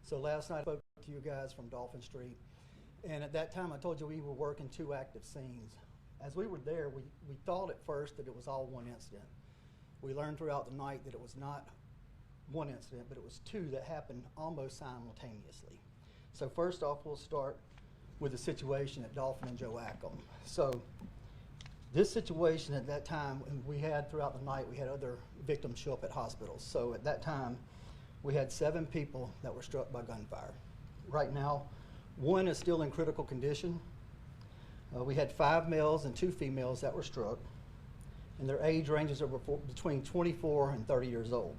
So last night I spoke to you guys from Dolphin Street, and at that time I told you we were working 2 active scenes. As we were there, we thought at first that it was all one incident. We learned throughout the night that it was not one incident, but it was 2 that happened almost simultaneously. So first off, we'll start with the situation at Dolphin and Joachim. So this situation at that time, and we had throughout the night, we had other victims show up at hospitals. So at that time, we had 7 people that were struck by gunfire. Right now, 1 is still in critical condition. We had 5 males and 2 females that were struck, and their age ranges are between 24 and 30 years old.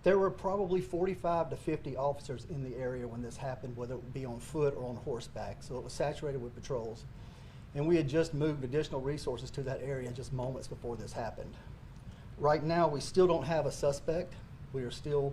There were probably 45 to 50 officers in the area when this happened, whether it be on foot or on horseback, so it was saturated with patrols. And we had just moved additional resources to that area just moments before this happened. Right now, we still don't have a suspect. We are still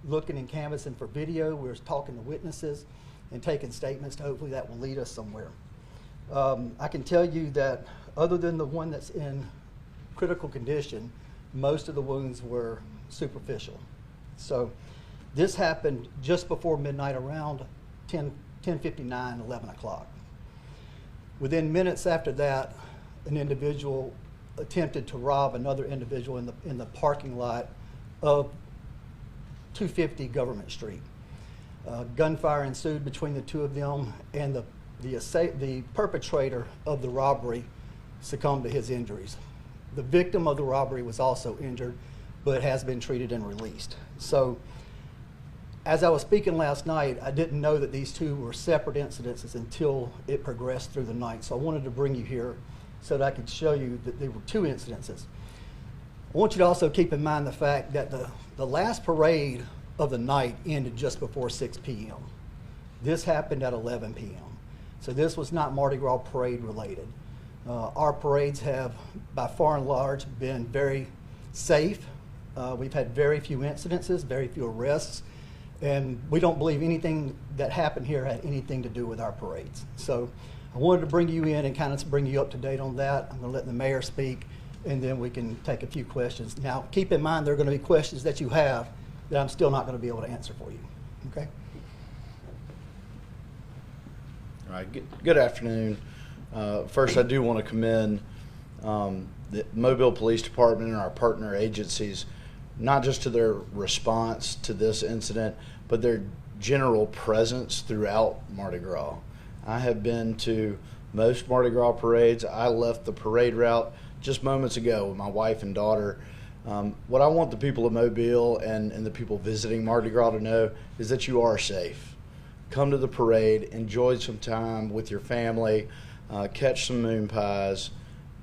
looking and canvassing for video. We're talking to witnesses and taking statements. Hopefully that will lead us somewhere. I can tell you that other than the one that's in critical condition, most of the wounds were superficial. So this happened just before midnight, around 10:59, 11 o'clock. Within minutes after that, an individual attempted to rob another individual in the parking lot of 250 Government Street. Gunfire ensued between the 2 of them, and the perpetrator of the robbery succumbed to his injuries. The victim of the robbery was also injured, but has been treated and released. So, as I was speaking last night, I didn't know that these 2 were separate incidences until it progressed through the night. So I wanted to bring you here so that I could show you that there were 2 incidences. I want you to also keep in mind the fact that the last parade of the night ended just before 6 p.m. This happened at 11 p.m. So this was not Mardi Gras parade related. Our parades have, by far and large, been very safe. We've had very few incidences, very few arrests, and we don't believe anything that happened here had anything to do with our parades. So I wanted to bring you in and kind of bring you up to date on that. I'm going to let the mayor speak, and then we can take a few questions. Now, keep in mind there are going to be questions that you have that I'm still not going to be able to answer for you. Okay? All right. Good afternoon. First, I do want to commend the Mobile Police Department and our partner agencies, not just to their response to this incident, but their general presence throughout Mardi Gras. I have been to most Mardi Gras parades. I left the parade route just moments ago with my wife and daughter. What I want the people of Mobile and the people visiting Mardi Gras to know is that you are safe. Come to the parade, enjoy some time with your family, catch some moon pies,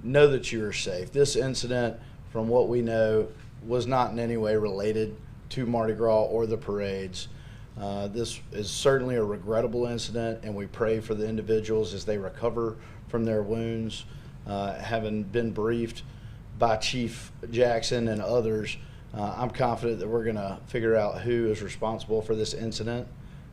know that you are safe. This incident, from what we know, was not in any way related to Mardi Gras or the parades. This is certainly a regrettable incident, and we pray for the individuals as they recover from their wounds. Having been briefed by Chief Jackson and others, I'm confident that we're going to figure out who is responsible for this incident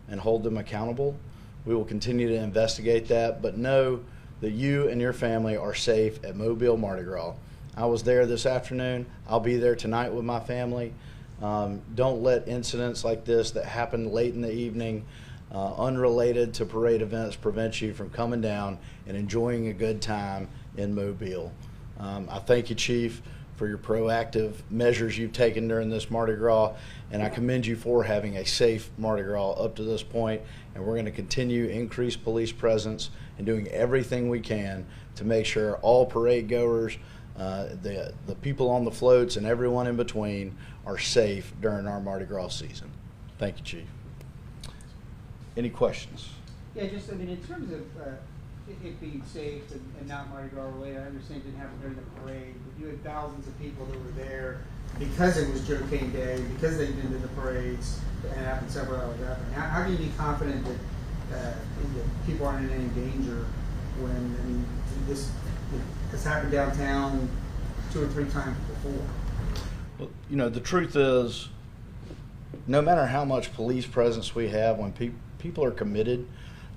and hold them accountable. We will continue to investigate that, but know that you and your family are safe at Mobile Mardi Gras. I was there this afternoon. I'll be there tonight with my family. Don't let incidents like this that happen late in the evening, unrelated to parade events, prevent you from coming down and enjoying a good time in Mobile. I thank you, Chief, for your proactive measures you've taken during this Mardi Gras, and I commend you for having a safe Mardi Gras up to this point, and we're going to continue increased police presence and doing everything we can to make sure all parade goers, the people on the floats and everyone in between are safe during our Mardi Gras season. Thank you, Chief. Any questions? Yeah, just, I mean, in terms of it being safe and not Mardi Gras related, I understand it didn't happen during the parade, but you had thousands of people that were there because it was Joe Cane Day, because they did the parades, and it happened several hours after. How can you be confident that people aren't in any danger when, I mean, this has happened downtown 2 or 3 times before? Well, you know, the truth is, no matter how much police presence we have, when people are committed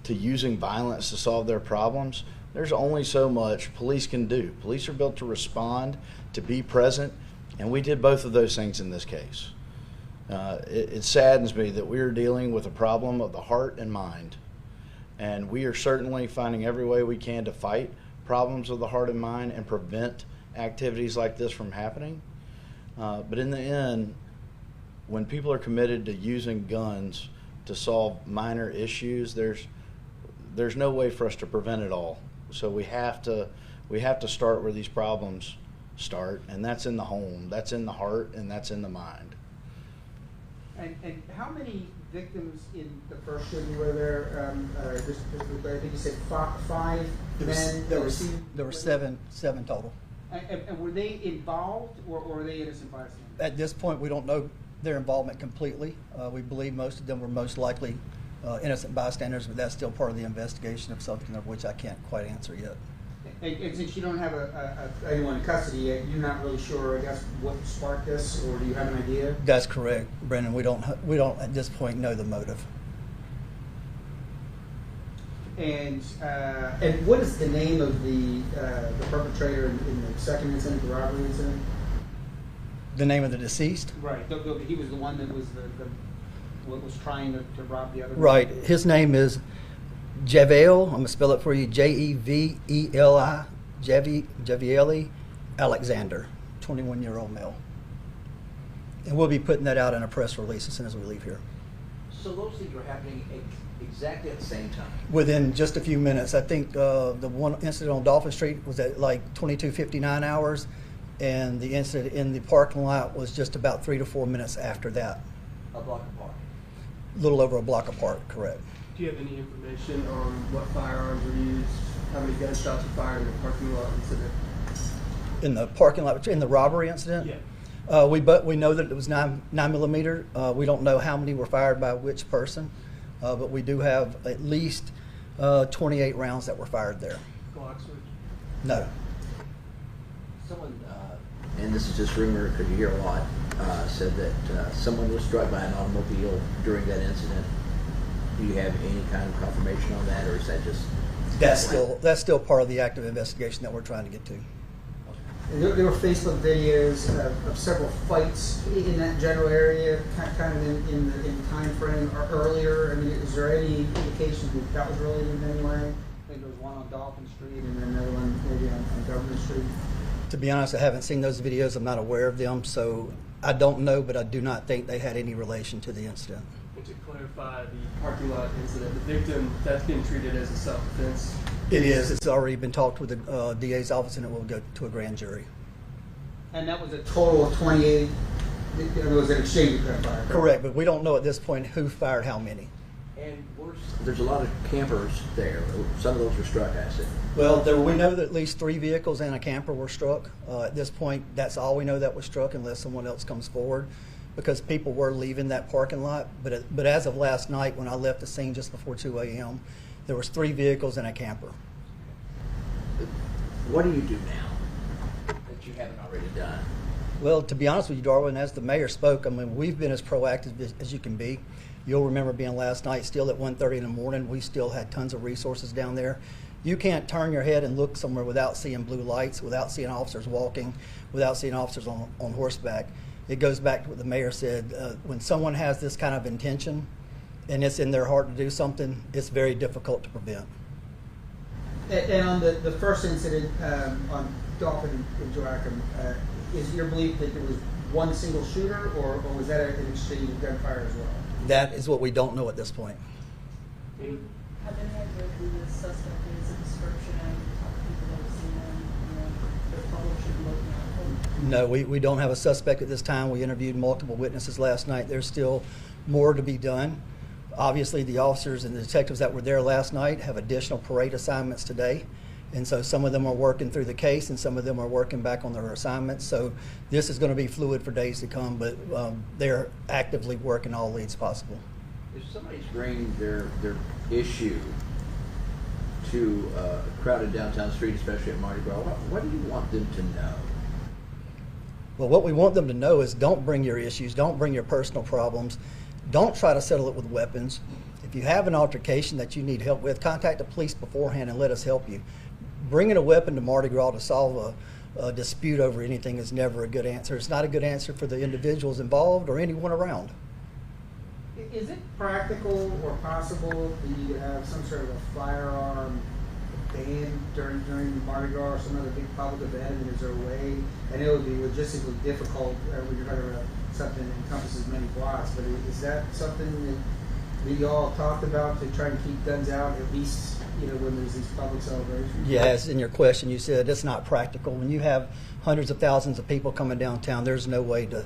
to using violence to solve their problems, there's only so much police can do. Police are built to respond, to be present, and we did both of those things in this case. It saddens me that we are dealing with a problem of the heart and mind. And we are certainly finding every way we can to fight problems of the heart and mind and prevent activities like this from happening. But in the end, when people are committed to using guns to solve minor issues, there's no way for us to prevent it all. So we have to start where these problems start, and that's in the home, that's in the heart, and that's in the mind. And how many victims in the first shooting were there? I think you said five men. There were seven total. And were they involved, or were they innocent bystanders? At this point, we don't know their involvement completely. We believe most of them were most likely innocent bystanders, but that's still part of the investigation of something of which I can't quite answer yet. And since you don't have anyone in custody yet, you're not really sure, I guess, what sparked this, or do you have an idea? That's correct, Brendan. We don't at this point know the motive. And what is the name of the perpetrator in the second incident, the robbery incident? The name of the deceased? Right. He was the one that was what was trying to rob the other. Right. His name is Javeli. I'm gonna spell it for you. Jeveli. Javeli Alexander, 21-year-old male. And we'll be putting that out in a press release as soon as we leave here. So those things were happening exactly at the same time? Within just a few minutes. I think the one incident on Dolphin Street was at like 22:59 hours, and the incident in the parking lot was just about 3 to 4 minutes after that. A block apart? A little over a block apart, correct. Do you have any information on what firearms were used, how many gunshots were fired in the parking lot incident? In the parking lot, in the robbery incident? Yeah. We know that it was 9mm. We don't know how many were fired by which person, but we do have at least 28 rounds that were fired there. Glock switch? No. Someone, and this is just rumor because you hear a lot, said that someone was struck by an automobile during that incident. Do you have any kind of confirmation on that, or is that just... That's still part of the active investigation that we're trying to get to. And there were Facebook videos of several fights in that general area, kind of in the time frame or earlier. I mean, is there any indication that was related in any way? I think there was one on Dolphin Street and then another one maybe on Government Street. To be honest, I haven't seen those videos. I'm not aware of them, so I don't know, but I do not think they had any relation to the incident. And to clarify the parking lot incident, the victim, that's been treated as a self-defense? It is. It's already been talked with the DA's office, and it will go to a grand jury. And that was a total of 28. It was an exchange of gunfire. Correct, but we don't know at this point who fired how many. And there's a lot of campers there. Some of those were struck, I said. Well, we know that at least 3 vehicles and a camper were struck. At this point, that's all we know that was struck unless someone else comes forward, because people were leaving that parking lot. But as of last night, when I left the scene just before 2 a.m., there was 3 vehicles and a camper. What do you do now that you haven't already done? Well, to be honest with you, Darwin, as the mayor spoke, I mean, we've been as proactive as you can be. You'll remember being last night still at 1:30 in the morning. We still had tons of resources down there. You can't turn your head and look somewhere without seeing blue lights, without seeing officers walking, without seeing officers on horseback. It goes back to what the mayor said. When someone has this kind of intention and it's in their heart to do something, it's very difficult to prevent. And on the first incident on Dolphin and Joachim, is your belief that there was one single shooter, or was that an exchange of gunfire as well? That is what we don't know at this point. Have been had to go through the suspect is a description and talk to people that have seen them, the public should be looking out for. No, we don't have a suspect at this time. We interviewed multiple witnesses last night. There's still more to be done. Obviously, the officers and the detectives that were there last night have additional parade assignments today. And so some of them are working through the case and some of them are working back on their assignments. So this is going to be fluid for days to come, but they're actively working all leads possible. If somebody's bringing their issue to a crowded downtown street, especially at Mardi Gras, what do you want them to know? Well, what we want them to know is don't bring your issues, don't bring your personal problems, don't try to settle it with weapons. If you have an altercation that you need help with, contact the police beforehand and let us help you. Bringing a weapon to Mardi Gras to solve a dispute over anything is never a good answer. It's not a good answer for the individuals involved or anyone around. Is it practical or possible that you have some sort of a firearm ban during Mardi Gras or some other big public event? And is there a way? I know it would be logistically difficult when you're talking about something that encompasses many blocks, but is that something that you all talked about to try to keep guns out at least, when there's these public celebrations? Yes, in your question you said it's not practical. When you have hundreds of thousands of people coming downtown, there's no way to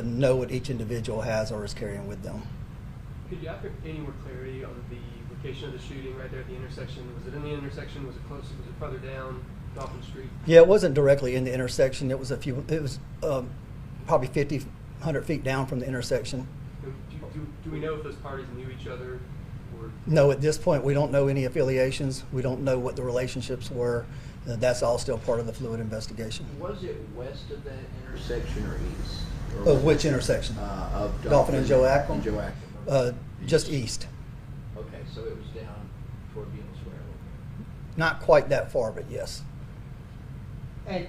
know what each individual has or is carrying with them. Could you offer any more clarity on the location of the shooting right there at the intersection? Was it in the intersection? Was it close? Was it farther down Dolphin Street? Yeah, it wasn't directly in the intersection. It was probably 50, 100 feet down from the intersection. Do we know if those parties knew each other? Or? No, at this point, we don't know any affiliations. We don't know what the relationships were. That's all still part of the fluid investigation. Was it west of that intersection or east? Of which intersection? Of Dolphin and Joachim? And Joachim. Just east. Okay, so it was down toward Beale Square. Not quite that far, but yes. And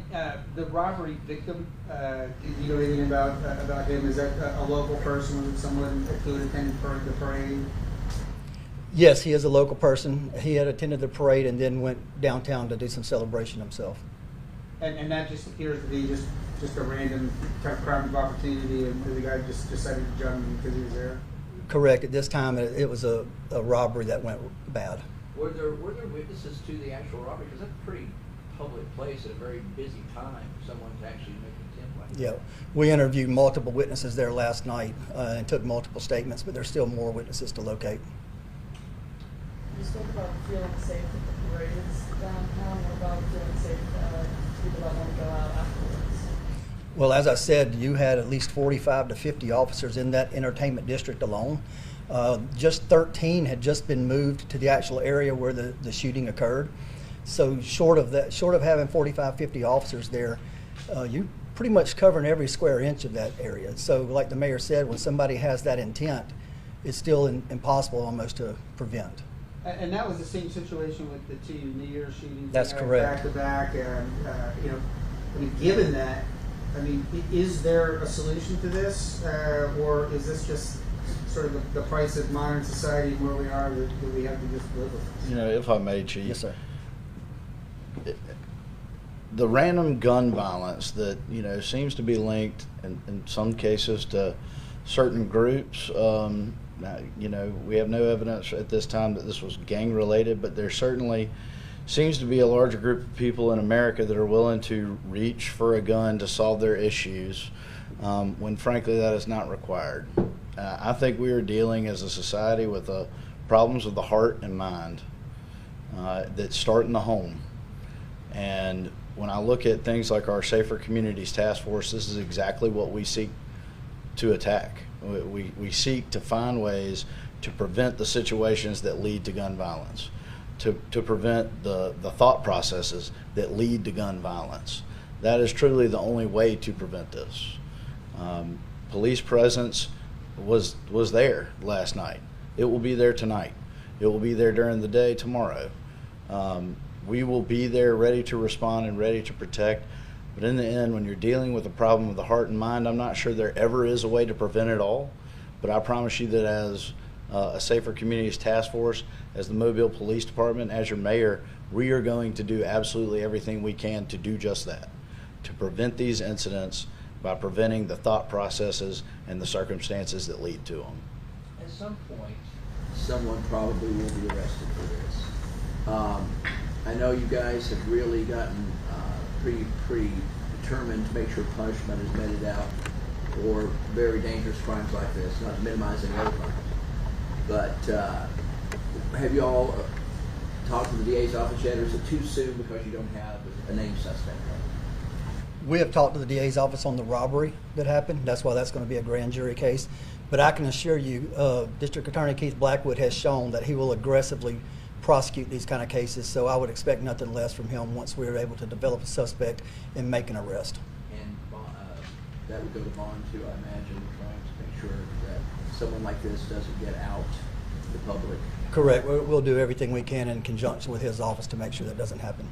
the robbery victim, do you know anything about him? Is that a local person? Was it someone who had attended the parade? Yes, he is a local person. He had attended the parade and then went downtown to do some celebration himself. And that just appears to be just a random type of crime of opportunity, and the guy just decided to jump because he was there? Correct. At this time, it was a robbery that went bad. Were there witnesses to the actual robbery? Because that's a pretty public place at a very busy time for someone to actually make an attempt like that. Yeah, we interviewed multiple witnesses there last night and took multiple statements, but there's still more witnesses to locate. You spoke about feeling safe at the parades downtown. What about feeling safe people that want to go out afterwards? Well, as I said, you had at least 45 to 50 officers in that entertainment district alone. Just 13 had just been moved to the actual area where the shooting occurred. So short of having 45, 50 officers there, you pretty much covering every square inch of that area. So like the mayor said, when somebody has that intent, it's still impossible almost to prevent. And that was the same situation with the two New Year's shootings. That's correct. Back to back, and given that, is there a solution to this, or is this just sort of the price of modern society where we are that we have to just live with? If I may, Chief. Yes, sir. The random gun violence that seems to be linked in some cases to certain groups. We have no evidence at this time that this was gang related, but there certainly seems to be a larger group of people in America that are willing to reach for a gun to solve their issues, when frankly that is not required. I think we are dealing as a society with problems of the heart and mind that start in the home. And when I look at things like our Safer Communities Task Force, this is exactly what we seek to attack. We seek to find ways to prevent the situations that lead to gun violence, to prevent the thought processes that lead to gun violence. That is truly the only way to prevent this. Police presence was there last night. It will be there tonight. It will be there during the day tomorrow. We will be there ready to respond and ready to protect. But in the end, when you're dealing with a problem of the heart and mind, I'm not sure there ever is a way to prevent it all. But I promise you that as a Safer Communities Task Force, as the Mobile Police Department, as your mayor, we are going to do absolutely everything we can to do just that, to prevent these incidents by preventing the thought processes and the circumstances that lead to them. At some point, someone probably will be arrested for this. I know you guys have really gotten pretty determined to make sure punishment is meted out for very dangerous crimes like this, not minimizing other crimes. But have you all talked to the DA's office yet, or is it too soon because you don't have a named suspect? We have talked to the DA's office on the robbery that happened. That's why that's going to be a grand jury case. But I can assure you, District Attorney Keith Blackwood has shown that he will aggressively prosecute these kind of cases. So I would expect nothing less from him once we are able to develop a suspect and make an arrest. And that would go to bond too, I imagine, trying to make sure that someone like this doesn't get out to the public. Correct. We'll do everything we can in conjunction with his office to make sure that doesn't happen.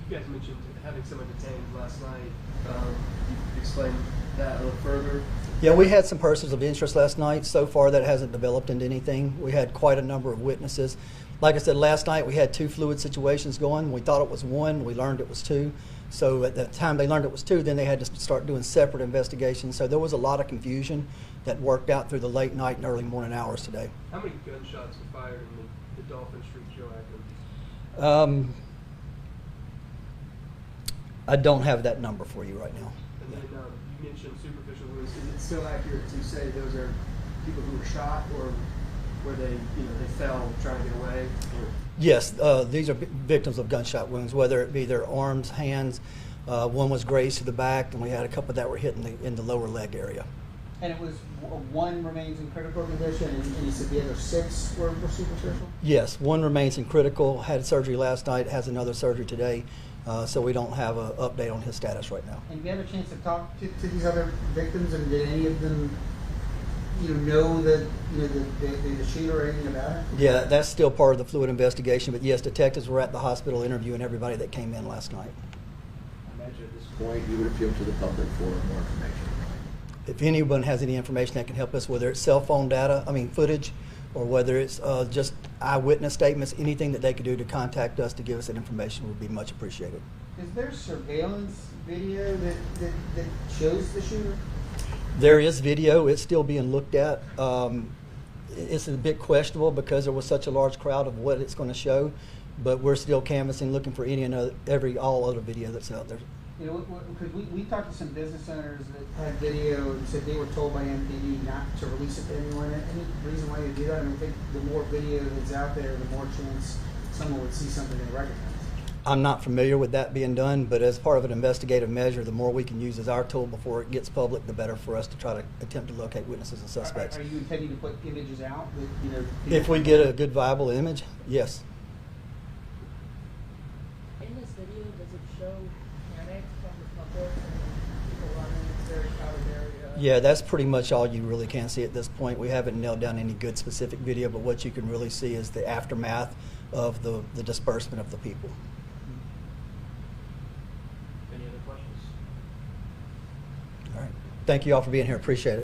You guys mentioned having someone detained last night. You explain that a little further. Yeah, we had some persons of interest last night. So far, that hasn't developed into anything. We had quite a number of witnesses. Like I said, last night we had 2 fluid situations going. We thought it was 1. We learned it was 2. So at the time they learned it was 2, then they had to start doing separate investigations. So there was a lot of confusion that worked out through the late night and early morning hours today. How many gunshots were fired in the Dolphin Street kill activity? I don't have that number for you right now. And then you mentioned superficial wounds. Is it still accurate to say those are people who were shot, or where they fell trying to get away? Or? Yes, these are victims of gunshot wounds, whether it be their arms, hands. One was grazed to the back, and we had a couple that were hit in the lower leg area. And it was 1 remains in critical condition, and you said the other 6 were superficial? Yes, 1 remains in critical, had surgery last night, has another surgery today, so we don't have an update on his status right now. And you had a chance to talk to these other victims, and did any of them know that the shooter or anything about it? Yeah, that's still part of the fluid investigation, but yes, detectives were at the hospital interviewing everybody that came in last night. I imagine at this point you would appeal to the public for more information. If anyone has any information that can help us, whether it's cell phone footage, or whether it's just eyewitness statements, anything that they could do to contact us to give us that information would be much appreciated. Is there surveillance video that shows the shooter? There is video. It's still being looked at. It's a bit questionable because there was such a large crowd of what it's going to show, but we're still canvassing, looking for any and all other video that's out there. Because we talked to some business owners that had video and said they were told by MPD not to release it to anyone. Any reason why you do that? I mean, I think the more video that's out there, the more chance someone would see something they recognize. I'm not familiar with that being done, but as part of an investigative measure, the more we can use as our tool before it gets public, the better for us to try to attempt to locate witnesses and suspects. Are you intending to put images out? That, If we get a good viable image, yes. In this video, does it show panic from the public and people running? It's a very crowded area. Yeah, that's pretty much all you really can see at this point. We haven't nailed down any good specific video, but what you can really see is the aftermath of the disbursement of the people. Any other questions? All right. Thank you all for being here. Appreciate it.